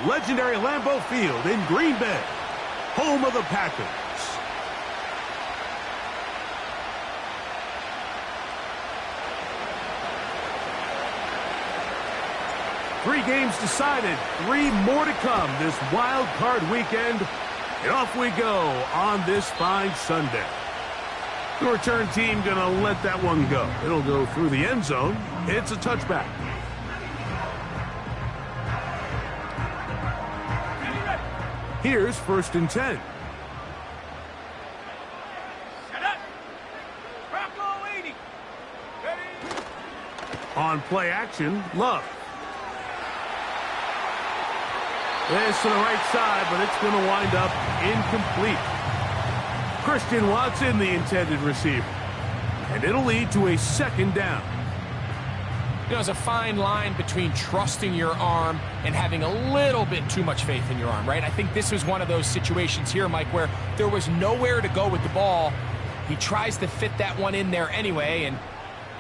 legendary Lambeau Field in Green Bay, home of the Packers. Three games decided, three more to come this wild card weekend. And off we go on this fine Sunday. The return team going to let that one go. It'll go through the end zone. It's a touchback. Here's 1st and 10. On play action, Love. This to the right side, but it's going to wind up incomplete. Christian Watson, the intended receiver. And it'll lead to a 2nd down. You know, there's a fine line between trusting your arm and having a little bit too much faith in your arm, right? I think this was one of those situations here, Mike, where there was nowhere to go with the ball. He tries to fit that one in there anyway, and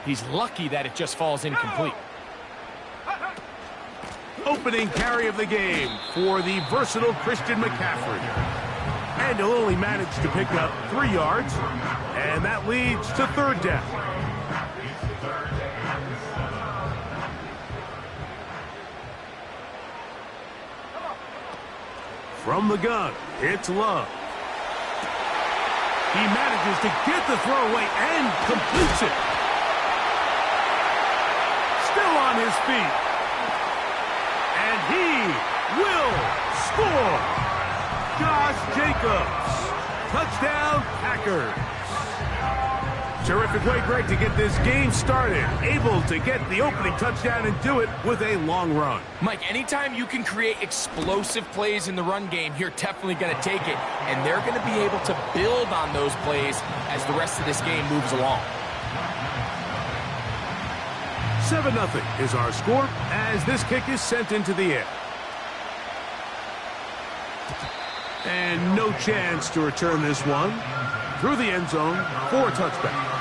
he's lucky that it just falls incomplete. Opening carry of the game for the versatile Christian McCaffrey. And he'll only manage to pick up 3 yards, and that leads to 3rd down. From the gun, it's Love. He manages to get the throwaway and completes it. Still on his feet. And he will score. Josh Jacobs. Touchdown, Packers. Terrific way, Greg, to get this game started. Able to get the opening touchdown and do it with a long run. Mike, anytime you can create explosive plays in the run game, you're definitely going to take it. And they're going to be able to build on those plays as the rest of this game moves along. 7-0 is our score as this kick is sent into the air. And no chance to return this one through the end zone for a touchback.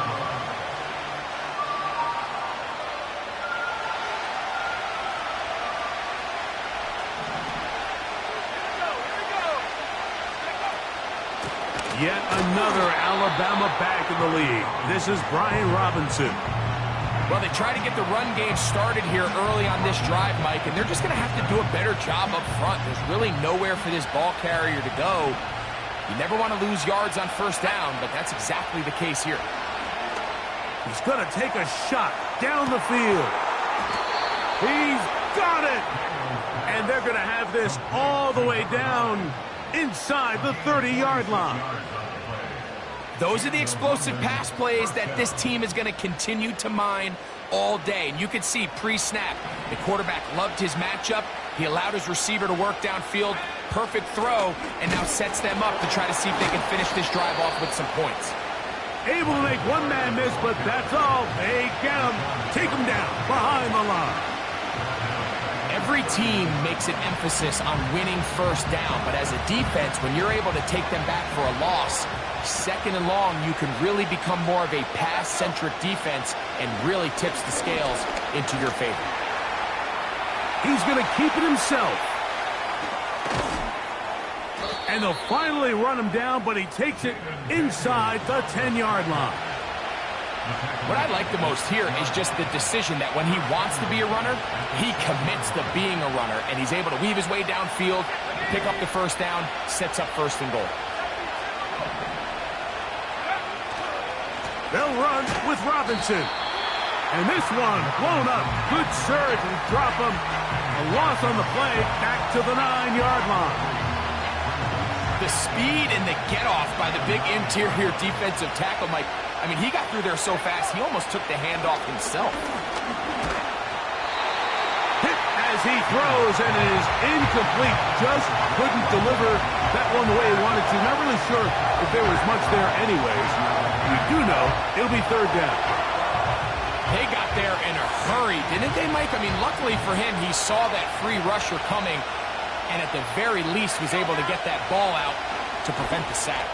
Yet another Alabama back in the lead. This is Brian Robinson. Well, they try to get the run game started here early on this drive, Mike, and they're just going to have to do a better job up front. There's really nowhere for this ball carrier to go. You never want to lose yards on 1st down, but that's exactly the case here. He's going to take a shot down the field. He's got it! And they're going to have this all the way down inside the 30-yard line. Those are the explosive pass plays that this team is going to continue to mine all day. And you can see pre-snap, the quarterback loved his matchup. He allowed his receiver to work downfield. Perfect throw, and now sets them up to try to see if they can finish this drive off with some points. Able to make one man miss, but that's all. They get him. Take him down behind the line. Every team makes an emphasis on winning 1st down, but as a defense, when you're able to take them back for a loss, 2nd and long, you can really become more of a pass-centric defense and really tips the scales into your favor. He's going to keep it himself. And they'll finally run him down, but he takes it inside the 10-yard line. What I like the most here is just the decision that when he wants to be a runner, he commits to being a runner, and he's able to weave his way downfield, pick up the 1st down, sets up 1st and goal. They'll run with Robinson. And this one blown up. Good surge and drop him. A loss on the play back to the 9-yard line. The speed and the get-off by the big interior defensive tackle, Mike. I mean, he got through there so fast, he almost took the handoff himself. Hit as he throws, and it is incomplete. Just couldn't deliver that one the way he wanted to. Not really sure if there was much there anyways. We do know it'll be 3rd down. They got there in a hurry, didn't they, Mike? I mean, luckily for him, he saw that free rusher coming, and at the very least was able to get that ball out to prevent the sack.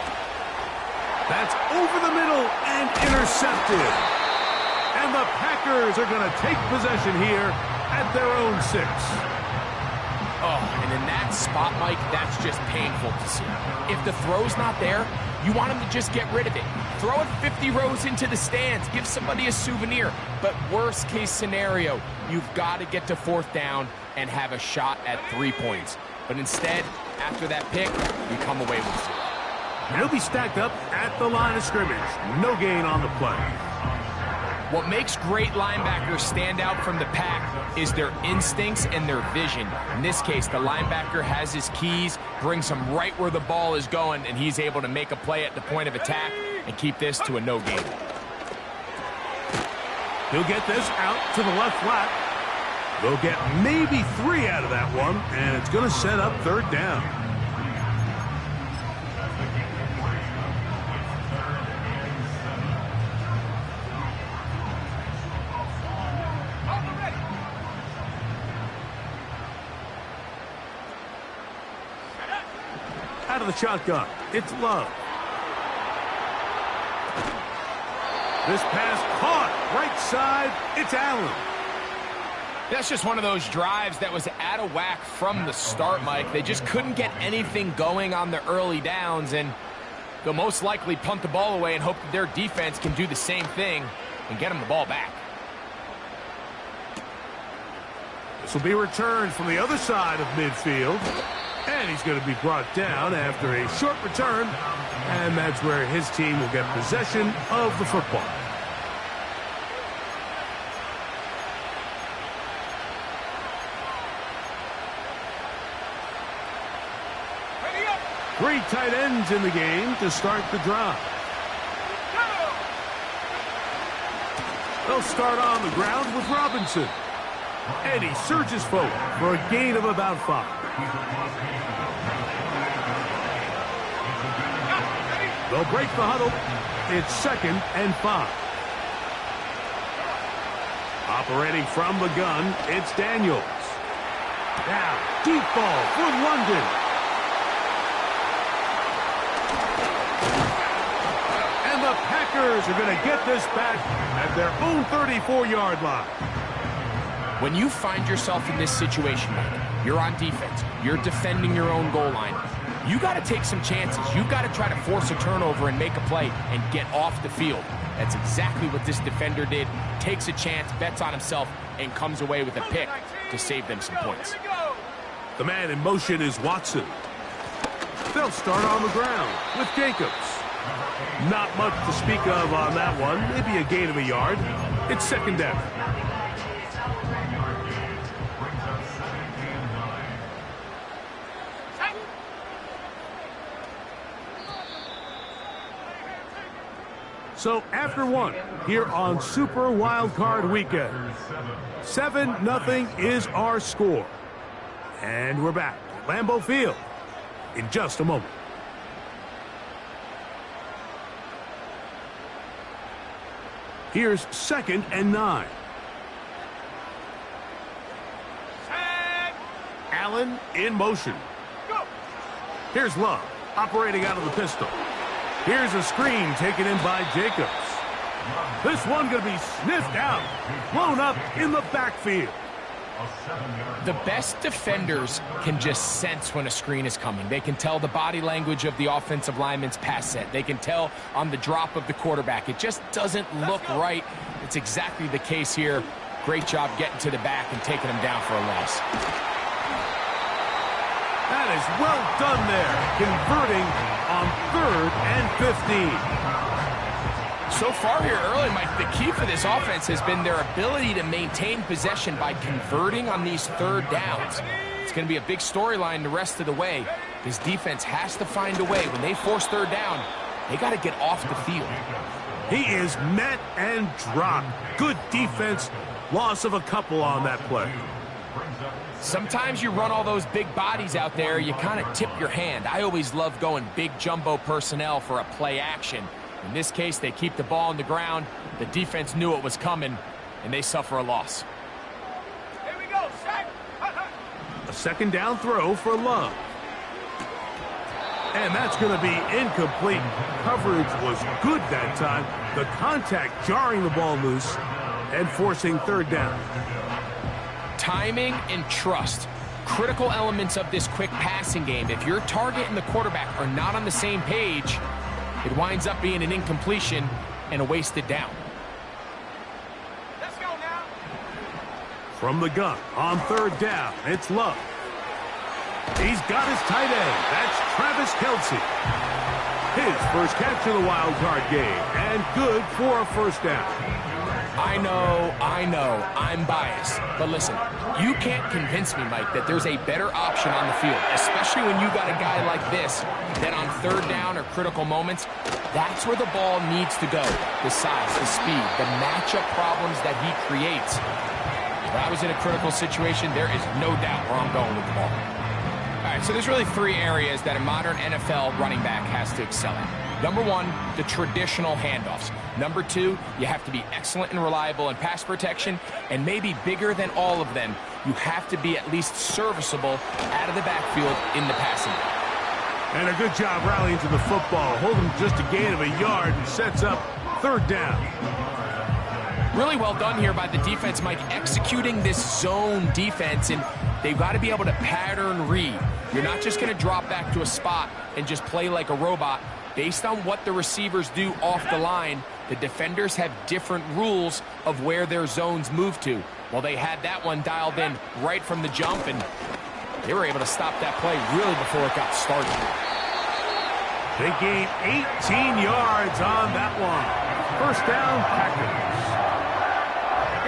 That's over the middle and intercepted. And the Packers are going to take possession here at their own 6. Oh, Oh, and in that spot, Mike, that's just painful to see. If the throw's not there, you want him to just get rid of it. Throw it 50 rows into the stands. Give somebody a souvenir. But worst case scenario, you've got to get to fourth down and have a shot at 3 points. But instead, after that pick, you come away with 0. He'll be stacked up at the line of scrimmage. No gain on the play. What makes great linebackers stand out from the pack is their instincts and their vision. In this case, the linebacker has his keys, brings him right where the ball is going, and he's able to make a play at the point of attack and keep this to a no gain. He'll get this out to the left flat. They'll get maybe 3 out of that one, and it's going to set up third down. Out of the shotgun, it's Love. This pass caught right side, it's Allen. That's just one of those drives that was out of whack from the start, Mike. They just couldn't get anything going on the early downs, and they'll most likely punt the ball away and hope that their defense can do the same thing and get them the ball back. This will be returned from the other side of midfield. And he's going to be brought down after a short return. And that's where his team will get possession of the football. Three tight ends in the game to start the drive. They'll start on the ground with Robinson. And he surges forward for a gain of about 5. They'll break the huddle. It's 2nd and 5. Operating from the gun, it's Daniels. Now, deep ball for London. And the Packers are going to get this back at their own 34-yard line. When you find yourself in this situation, Mike, you're on defense, you're defending your own goal line, you got to take some chances. You've got to try to force a turnover and make a play and get off the field. That's exactly what this defender did. Takes a chance, bets on himself, and comes away with a pick to save them some points. The man in motion is Watson. They'll start on the ground with Jacobs. Not much to speak of on that one. Maybe a gain of a yard. It's 2nd down. So after 1 here on Super Wildcard Weekend, 7-0 is our score. And we're back at Lambeau Field in just a moment. Here's 2nd and 9. Allen in motion. Here's Love operating out of the pistol. Here's a screen taken in by Jacobs. This one going to be sniffed out, blown up in the backfield. The best defenders can just sense when a screen is coming. They can tell the body language of the offensive lineman's pass set. They can tell on the drop of the quarterback. It just doesn't look right. It's exactly the case here. Great job getting to the back and taking him down for a loss. That is well done there, converting on 3rd and 15. So far here early, Mike, the key for this offense has been their ability to maintain possession by converting on these 3rd downs. It's going to be a big storyline the rest of the way. This defense has to find a way. When they force 3rd down, they got to get off the field. He is met and dropped. Good defense. Loss of a couple on that play. Sometimes you run all those big bodies out there, you kind of tip your hand. I always love going big jumbo personnel for a play action. In this case, they keep the ball on the ground. The defense knew it was coming, and they suffer a loss. Here we go, set. A 2nd down throw for Love. And that's going to be incomplete. Coverage was good that time. The contact jarring the ball loose and forcing 3rd down. Timing and trust. critical elements of this quick passing game. If your target and the quarterback are not on the same page, it winds up being an incompletion and a wasted down. Let's go now. From the gun on 3rd down, it's Love. He's got his tight end. That's Travis Kelce. His first catch of the wild card game, and good for a first down. I know, I'm biased. But listen, you can't convince me, Mike, that there's a better option on the field, especially when you got a guy like this, that on 3rd down or critical moments, that's where the ball needs to go. The size, the speed, the matchup problems that he creates. If I was in a critical situation, there is no doubt where I'm going with the ball. All right, so there's really 3 areas that a modern NFL running back has to excel at. Number 1, the traditional handoffs. Number 2, you have to be excellent and reliable in pass protection, and maybe bigger than all of them, you have to be at least serviceable out of the backfield in the passing game. And a good job rallying to the football, holding just a gain of a yard and sets up 3rd down. Really well done here by the defense, Mike, executing this zone defense, and they've got to be able to pattern read. You're not just going to drop back to a spot and just play like a robot. Based on what the receivers do off the line, the defenders have different rules of where their zones move to. Well, they had that one dialed in right from the jump, and they were able to stop that play really before it got started. They gain 18 yards on that one. First down, Packers.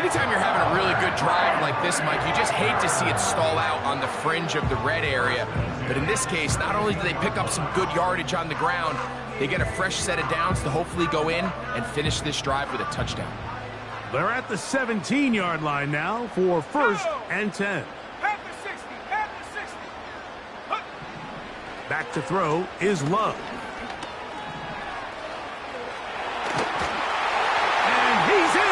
Anytime you're having a really good drive like this, Mike, you just hate to see it stall out on the fringe of the red area. But in this case, not only do they pick up some good yardage on the ground, they get a fresh set of downs to hopefully go in and finish this drive with a touchdown. They're at the 17-yard line now for 1st and 10. At the 60. At the 60. Huh. Back to throw is Love. And he's in.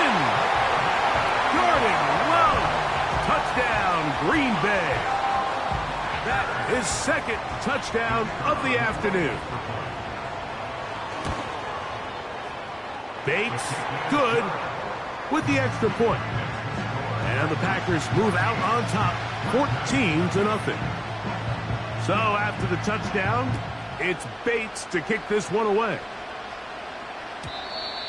Touchdown, Green Bay. That is 2nd touchdown of the afternoon. Bates, good, with the extra point. And the Packers move out on top, 14-0. So after the touchdown, it's Bates to kick this one away.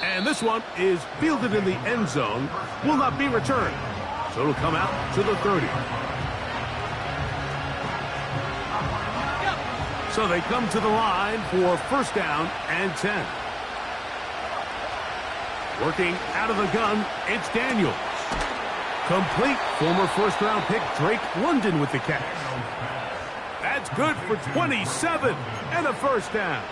And this one is fielded in the end zone, will not be returned. So it'll come out to the 30. So they come to the line for 1st down and 10. Working out of the gun, it's Daniels. Complete. Former 1st-round pick Drake London with the catch. That's good for 27 and a 1st down.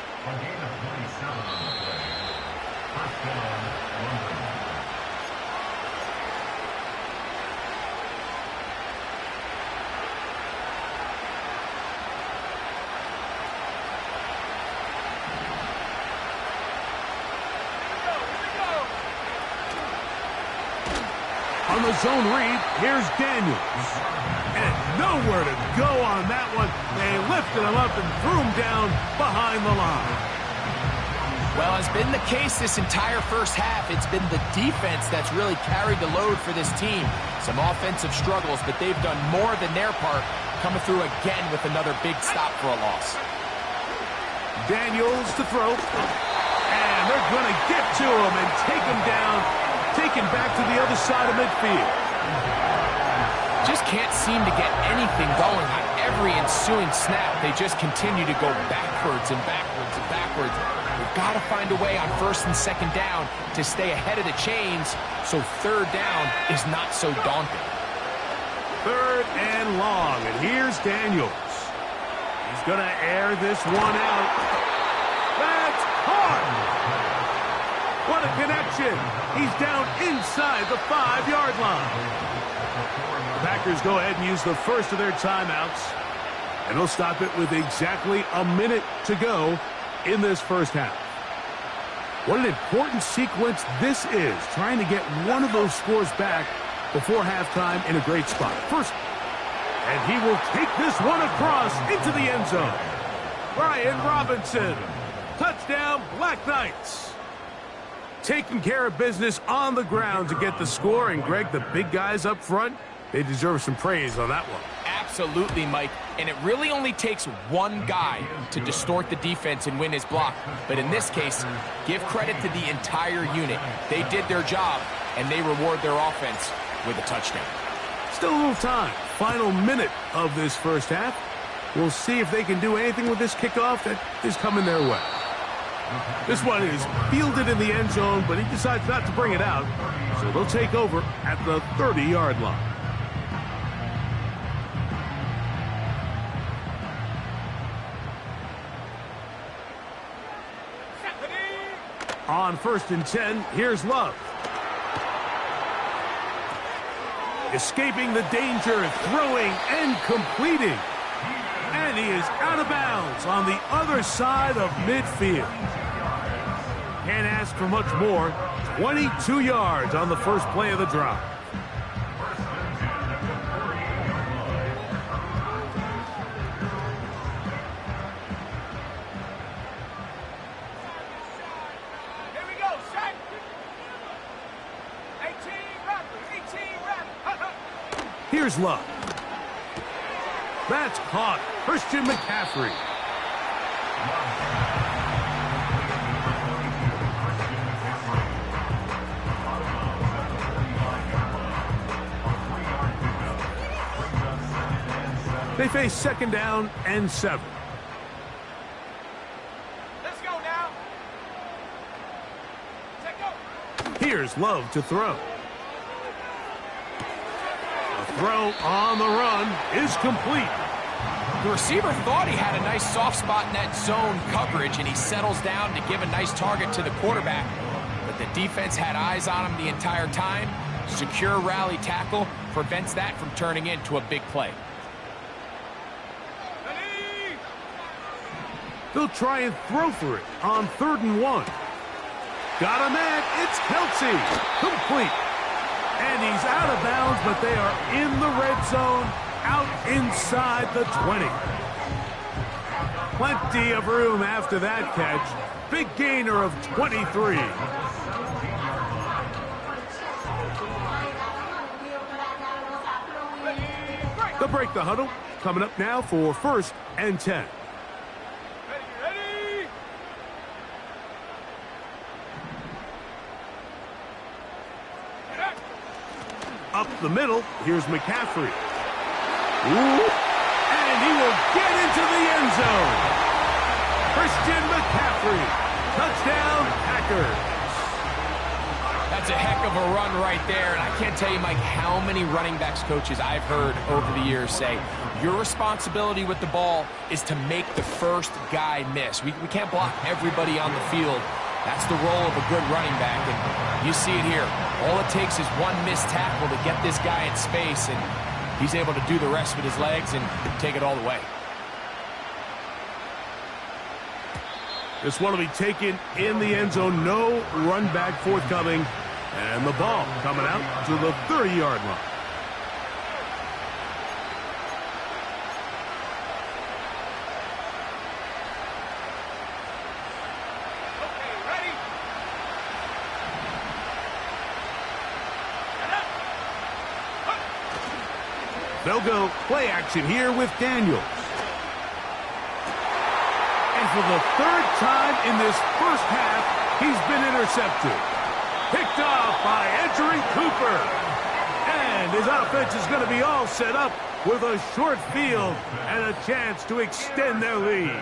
On the zone read, here's Daniels. And nowhere to go on that one. They lifted him up and threw him down behind the line. Well, as been the case this entire first half, it's been the defense that's really carried the load for this team. Some offensive struggles, but they've done more than their part, coming through again with another big stop for a loss. Daniels to throw. And they're going to get to him and take him down. Taken back to the other side of midfield. Just can't seem to get anything going on every ensuing snap. They just continue to go backwards and backwards and backwards. They've got to find a way on 1st and 2nd down to stay ahead of the chains so 3rd down is not so daunting. 3rd and long, and here's Daniels. He's going to air this one out. That's caught! What a connection. He's down inside the 5-yard line. The Packers go ahead and use the first of their timeouts, and they'll stop it with exactly a minute to go in this first half. What an important sequence this is, trying to get one of those scores back before halftime in a great spot. First, and he will take this one across into the end zone. Brian Robinson, touchdown, Black Knights. Taking care of business on the ground to get the score. And, Greg, the big guys up front, they deserve some praise on that one. Absolutely, Mike. And it really only takes one guy to distort the defense and win his block. But in this case, give credit to the entire unit. They did their job, and they reward their offense with a touchdown. Still a little time. Final minute of this first half. We'll see if they can do anything with this kickoff that is coming their way. This one is fielded in the end zone, but he decides not to bring it out. So they'll take over at the 30-yard line. On 1st and 10, here's Love. Escaping the danger, throwing and completing. And he is out of bounds on the other side of midfield. Can't ask for much more. 22 yards on the first play of the drive. Here we go, set. 18 rappers. Here's Love. That's caught. Christian McCaffrey. They face 2nd down and 7. Let's go now. Take go. Here's Love to throw. Throw on the run is complete. The receiver thought he had a nice soft spot in that zone coverage, and he settles down to give a nice target to the quarterback. But the defense had eyes on him the entire time. Secure rally tackle prevents that from turning into a big play. Ready? They'll try and throw for it on 3rd and 1. Got a man. It's Kelsey. Complete. And he's out of bounds, but they are in the red zone, out inside the 20. Plenty of room after that catch. Big gainer of 23. They'll break the huddle. Coming up now for 1st and 10. Ready? Up the middle, here's McCaffrey. Ooh, and he will get into the end zone. Christian McCaffrey. Touchdown, Packers. That's a heck of a run right there, and I can't tell you, Mike, how many running backs coaches I've heard over the years say, your responsibility with the ball is to make the first guy miss. We can't block everybody on the field. That's the role of a good running back, and you see it here. All it takes is one missed tackle to get this guy in space, and he's able to do the rest with his legs and take it all the way. This one will be taken in the end zone. No run back forthcoming. And the ball coming out to the 30-yard line. Okay, ready? They'll go play action here with Daniels. And for the 3rd time in this first half, he's been intercepted. Picked off by Edgerrin Cooper. And his offense is going to be all set up with a short field and a chance to extend their lead.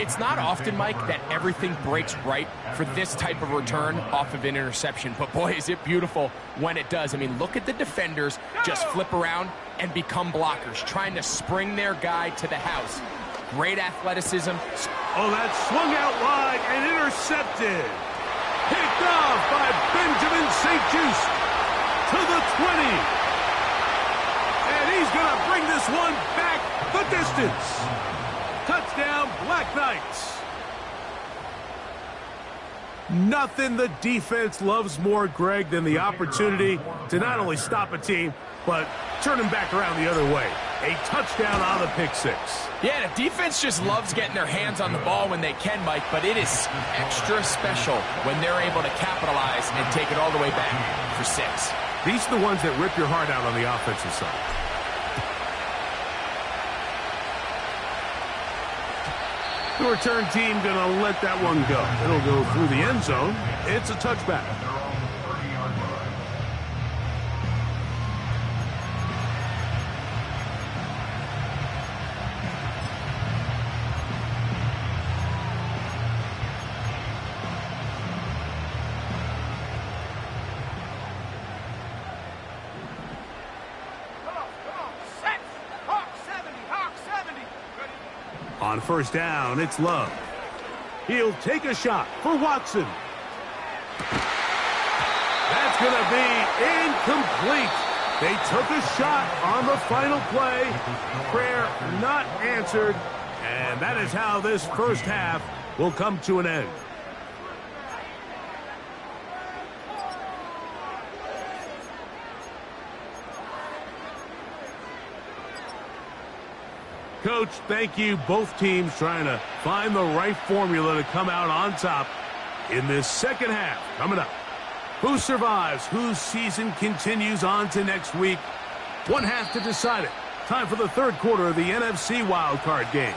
It's not often, Mike, that everything breaks right for this type of return off of an interception. But, boy, is it beautiful when it does. I mean, look at the defenders just flip around and become blockers, trying to spring their guy to the house. Great athleticism. Oh, that swung out wide and intercepted. Picked off by Benjamin St-Juste to the 20. And he's going to bring this one back the distance. Touchdown, Black Knights. Nothing the defense loves more, Greg, than the opportunity to not only stop a team, but turn them back around the other way. A touchdown on the pick six. Yeah, the defense just loves getting their hands on the ball when they can, Mike, but it is extra special when they're able to capitalize and take it all the way back for 6. These are the ones that rip your heart out on the offensive side. The return team going to let that one go. It'll go through the end zone. It's a touchback. On first down, it's Love. He'll take a shot for Watson. That's going to be incomplete. They took a shot on the final play. Prayer not answered. And that is how this first half will come to an end. Coach, thank you. Both teams trying to find the right formula to come out on top in this second half. Coming up, who survives, whose season continues on to next week? One half to decide it. Time for the third quarter of the NFC Wildcard game.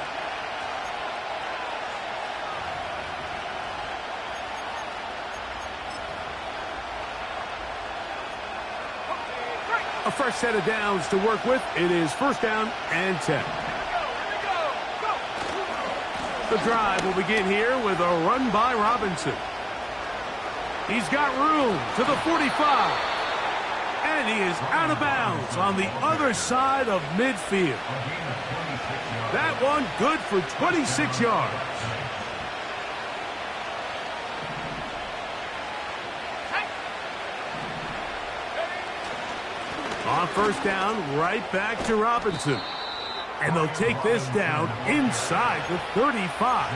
A fresh set of downs to work with. It is first down and 10. The drive will begin here with a run by Robinson. He's got room to the 45. And he is out of bounds on the other side of midfield. That one good for 26 yards. On first down, right back to Robinson. And they'll take this down inside the 35.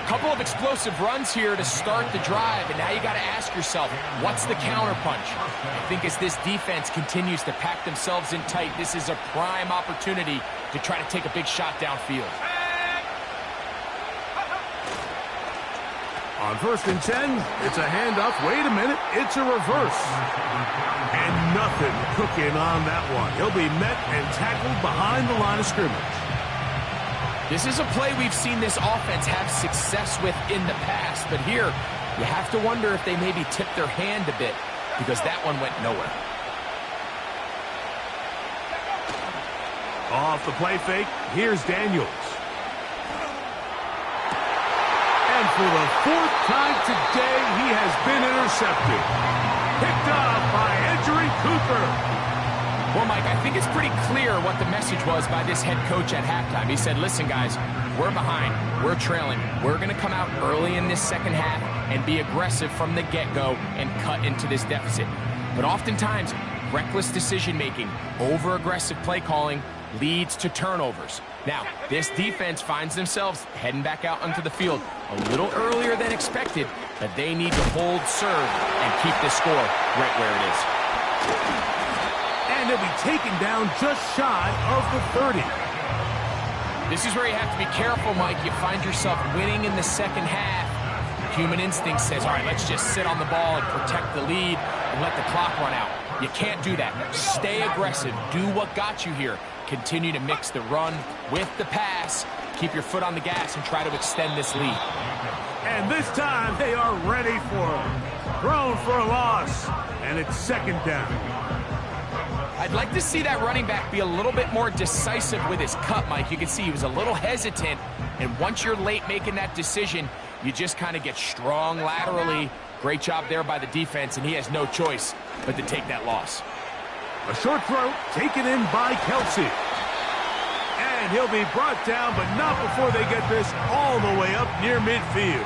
Couple of explosive runs here to start the drive, and now you got to ask yourself, what's the counterpunch? I think as this defense continues to pack themselves in tight, this is a prime opportunity to try to take a big shot downfield. On first and 10, it's a handoff. Wait a minute, it's a reverse. And nothing cooking on that one. He'll be met and tackled behind the line of scrimmage. This is a play we've seen this offense have success with in the past, but here you have to wonder if they maybe tipped their hand a bit because that one went nowhere. Off the play fake, here's Daniels. And for the fourth time today, he has been intercepted. Picked up by Edgerrin Cooper. Well, Mike, I think it's pretty clear what the message was by this head coach at halftime. He said, listen, guys, we're behind. We're trailing. We're going to come out early in this second half and be aggressive from the get-go and cut into this deficit. But oftentimes, reckless decision-making, over-aggressive play calling leads to turnovers. Now, this defense finds themselves heading back out onto the field a little earlier than expected, but they need to hold serve and keep this score right where it is. And they'll be taken down just shy of the 30. This is where you have to be careful, Mike. You find yourself winning in the second half. Human instinct says, all right, let's just sit on the ball and protect the lead and let the clock run out. You can't do that. Stay aggressive. Do what got you here. Continue to mix the run with the pass. Keep your foot on the gas and try to extend this lead. And this time they are ready for it. Thrown for a loss. And it's second down. I'd like to see that running back be a little bit more decisive with his cut, Mike. You can see he was a little hesitant, and once you're late making that decision, you just kind of get strong laterally. Great job there by the defense, and he has no choice but to take that loss. A short throw taken in by Kelsey. And he'll be brought down, but not before they get this all the way up near midfield.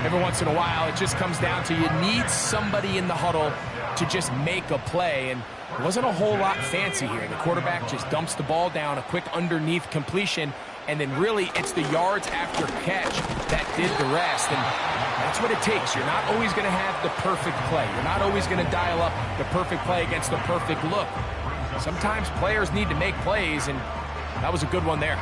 Every once in a while, it just comes down to you need somebody in the huddle to just make a play, and it wasn't a whole lot fancy here. The quarterback just dumps the ball down, a quick underneath completion, and then really it's the yards after catch that did the rest, and that's what it takes. You're not always going to have the perfect play. You're not always going to dial up the perfect play against the perfect look. Sometimes players need to make plays, and that was a good one there.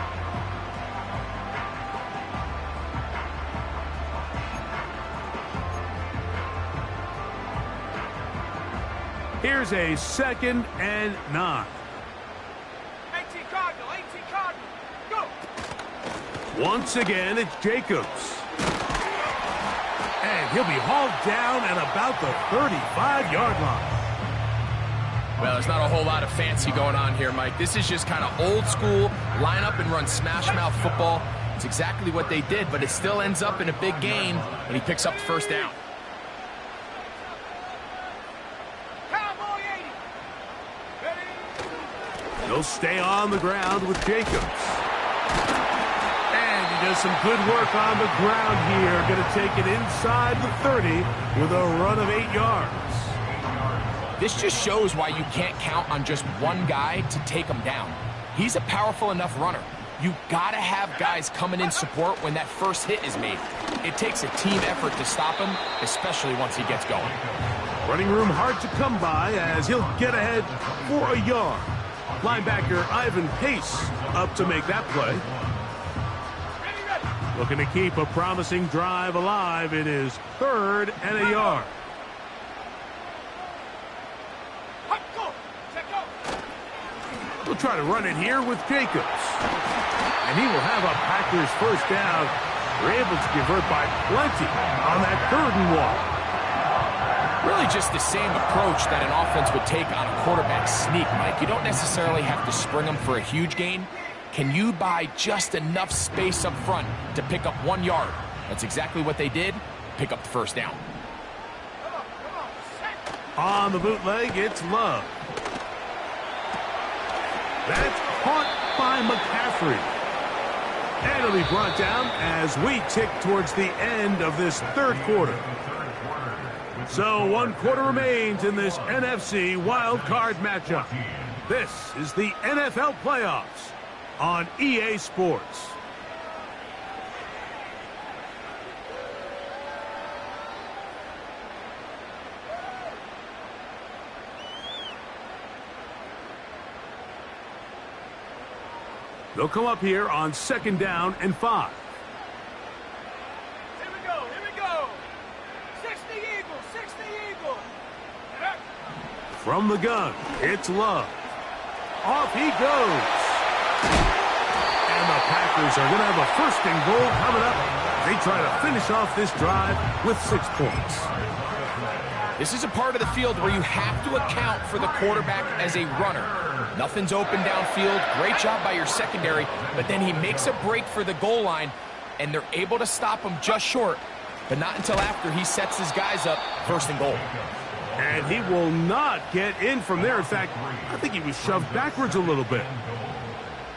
Here's a 2nd and 9. 18 Cardinal, 18 Cardinal, go! Once again, it's Jacobs. And he'll be hauled down at about the 35-yard line. Well, there's not a whole lot of fancy going on here, Mike. This is just kind of old school, line up and run smash mouth football. It's exactly what they did, but it still ends up in a big gain, and he picks up the first down. Cowboy 80. Ready? He'll stay on the ground with Jacobs. And he does some good work on the ground here. Going to take it inside the 30 with a run of 8 yards. This just shows why you can't count on just one guy to take him down. He's a powerful enough runner. You gotta have guys coming in support when that first hit is made. It takes a team effort to stop him, especially once he gets going. Running room hard to come by as he'll get ahead for a yard. Linebacker Ivan Pace up to make that play. Looking to keep a promising drive alive. It is 3rd and a yard. We'll try to run it here with Jacobs. And he will have a Packers first down. They're able to convert by plenty on that 3rd and 1. Really just the same approach that an offense would take on a quarterback sneak, Mike. You don't necessarily have to spring them for a huge gain. Can you buy just enough space up front to pick up 1 yard? That's exactly what they did. Pick up the first down. On the bootleg, it's Love. That's caught by McCaffrey. And it'll be brought down as we tick towards the end of this 3rd quarter. So 1 quarter remains in this NFC Wildcard matchup. This is the NFL playoffs on EA Sports. They'll come up here on 2nd down and 5. Here we go. 60 Eagles, 60 Eagles. From the gun, it's Love. Off he goes. And the Packers are going to have a 1st and goal coming up. They try to finish off this drive with 6 points. This is a part of the field where you have to account for the quarterback as a runner. Nothing's open downfield. Great job by your secondary, but then he makes a break for the goal line, and they're able to stop him just short, but not until after he sets his guys up 1st and goal. And he will not get in from there. In fact, I think he was shoved backwards a little bit.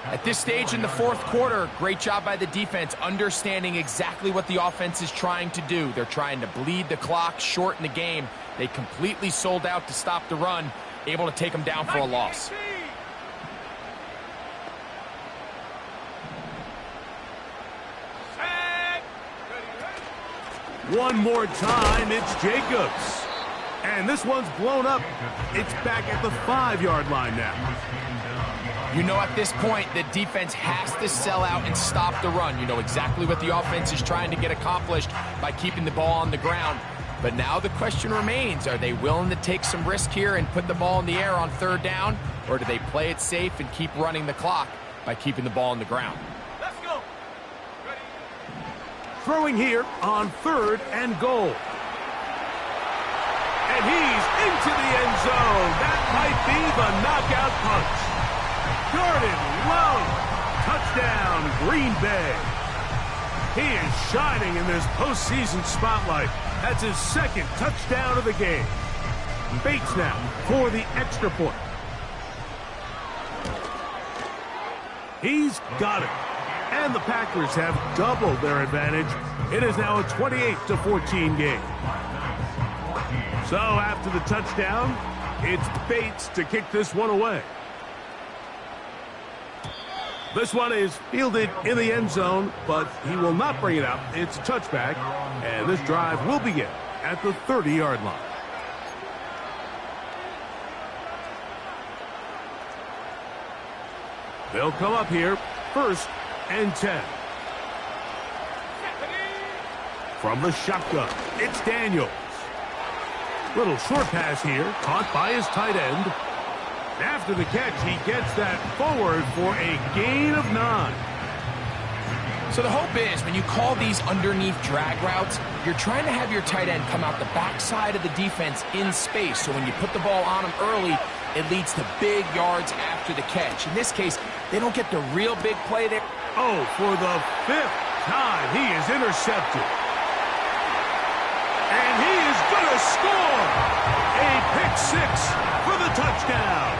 At this stage in the 4th quarter, great job by the defense, understanding exactly what the offense is trying to do. They're trying to bleed the clock, shorten the game. They completely sold out to stop the run, able to take them down for a loss. One more time, it's Jacobs. And this one's blown up. It's back at the 5-yard line now. You know, at this point, the defense has to sell out and stop the run. You know exactly what the offense is trying to get accomplished by keeping the ball on the ground. But now the question remains, are they willing to take some risk here and put the ball in the air on 3rd down? Or do they play it safe and keep running the clock by keeping the ball on the ground? Let's go. Ready? Throwing here on 3rd and goal. And he's into the end zone. That might be the knockout punch. Jordan Love. Touchdown, Green Bay. He is shining in this postseason spotlight. That's his 2nd touchdown of the game. Bates now for the extra point. He's got it. And the Packers have doubled their advantage. It is now a 28-14 game. So after the touchdown, it's Bates to kick this one away. This one is fielded in the end zone, but he will not bring it out. It's a touchback, and this drive will begin at the 30-yard line. They'll come up here, 1st and 10. From the shotgun, it's Daniels. Little short pass here, caught by his tight end. After the catch, he gets that forward for a gain of 9. So the hope is when you call these underneath drag routes, you're trying to have your tight end come out the backside of the defense in space. So when you put the ball on him early, it leads to big yards after the catch. In this case, they don't get the real big play there. Oh, for the 5th time, he is intercepted. And he is going to score! A pick 6 for the touchdown.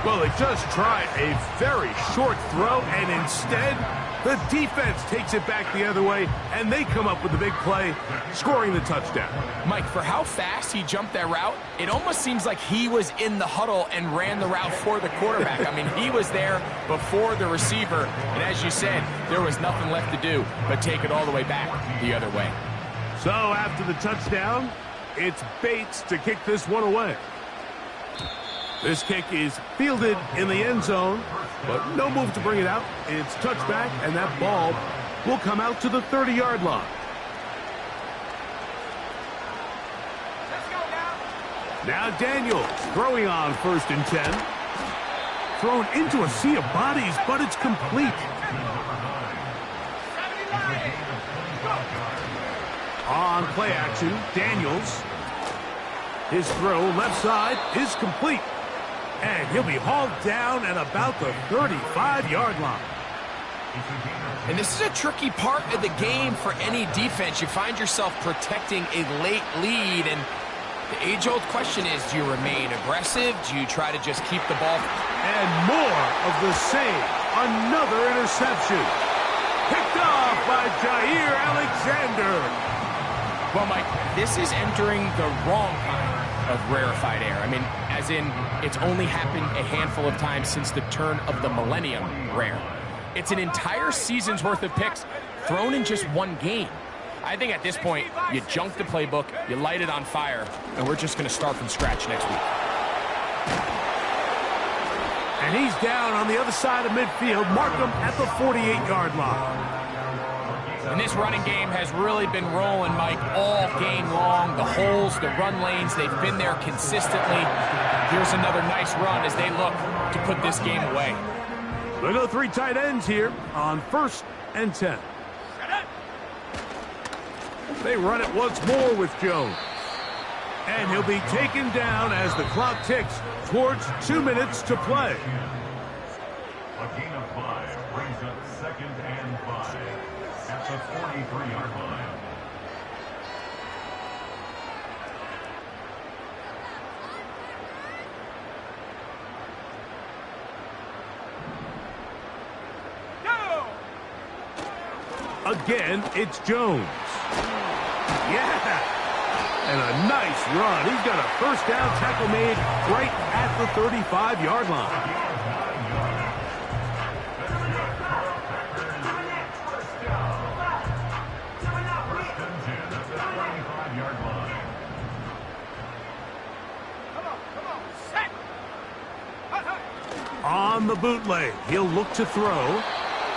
Well, they just tried a very short throw, and instead, the defense takes it back the other way, and they come up with the big play, scoring the touchdown. Mike, for how fast he jumped that route, it almost seems like he was in the huddle and ran the route for the quarterback. I mean, he was there before the receiver, and as you said, there was nothing left to do but take it all the way back the other way. So after the touchdown, it's Bates to kick this one away. This kick is fielded in the end zone, but no move to bring it out. It's touchback, and that ball will come out to the 30-yard line. Now Daniels throwing on 1st and 10. Thrown into a sea of bodies, but it's complete. On play action, Daniels. His throw left side is complete. And he'll be hauled down at about the 35-yard line. And this is a tricky part of the game for any defense. You find yourself protecting a late lead, and the age-old question is, do you remain aggressive? Do you try to just keep the ball? And more of the same. Another interception. Picked off by Jair Alexander. Well, Mike, this is entering the wrong kind of rarefied air. I mean, as in, it's only happened a handful of times since the turn of the millennium rare. It's an entire season's worth of picks thrown in just one game. I think at this point, you junk the playbook, you light it on fire, and we're just going to start from scratch next week. And he's down on the other side of midfield. Mark him at the 48-yard line. And this running game has really been rolling, Mike, all game long. The holes, the run lanes, they've been there consistently. Here's another nice run as they look to put this game away. We'll go 3 tight ends here on 1st and 10. They run it once more with Jones. And he'll be taken down as the clock ticks towards 2 minutes to play. A gain of 5 brings up 2nd and 5 at the 43-yard line. Again, it's Jones. Yeah! And a nice run. He's got a first down tackle made right at the 35-yard line. On the bootleg, he'll look to throw.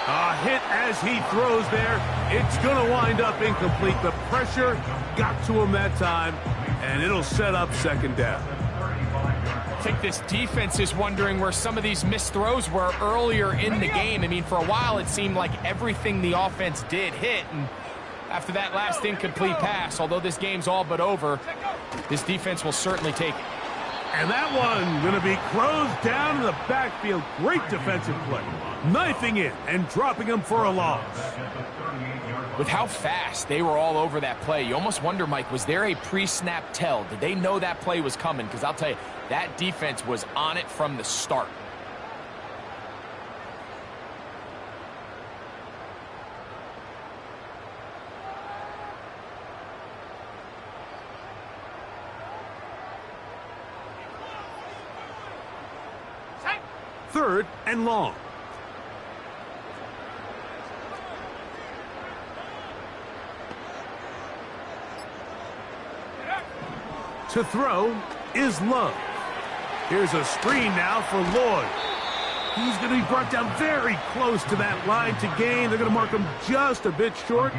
A hit as he throws there. It's going to wind up incomplete. The pressure got to him that time, and it'll set up 2nd down. I think this defense is wondering where some of these missed throws were earlier in the game. I mean, for a while, it seemed like everything the offense did hit, and after that last incomplete pass, although this game's all but over, this defense will certainly take it. And that one going to be closed down in the backfield. Great defensive play. Knifing it and dropping him for a loss. With how fast they were all over that play, you almost wonder, Mike, was there a pre-snap tell? Did they know that play was coming? Because I'll tell you, that defense was on it from the start. Third and long. To throw is Love. Here's a screen now for Lloyd. He's going to be brought down very close to that line to gain. They're going to mark him just a bit short.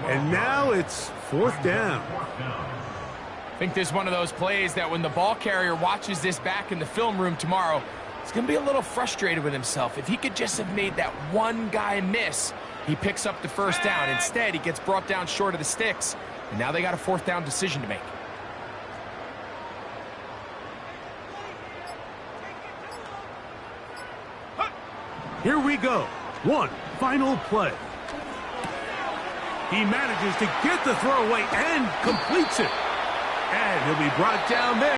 And now it's 4th down. I think this is one of those plays that when the ball carrier watches this back in the film room tomorrow, He's going to be a little frustrated with himself. If he could just have made that one guy miss, he picks up the first down. Instead, he gets brought down short of the sticks, and now they got a fourth down decision to make. Here we go. One final play. He manages to get the throw away and completes it. And he'll be brought down there.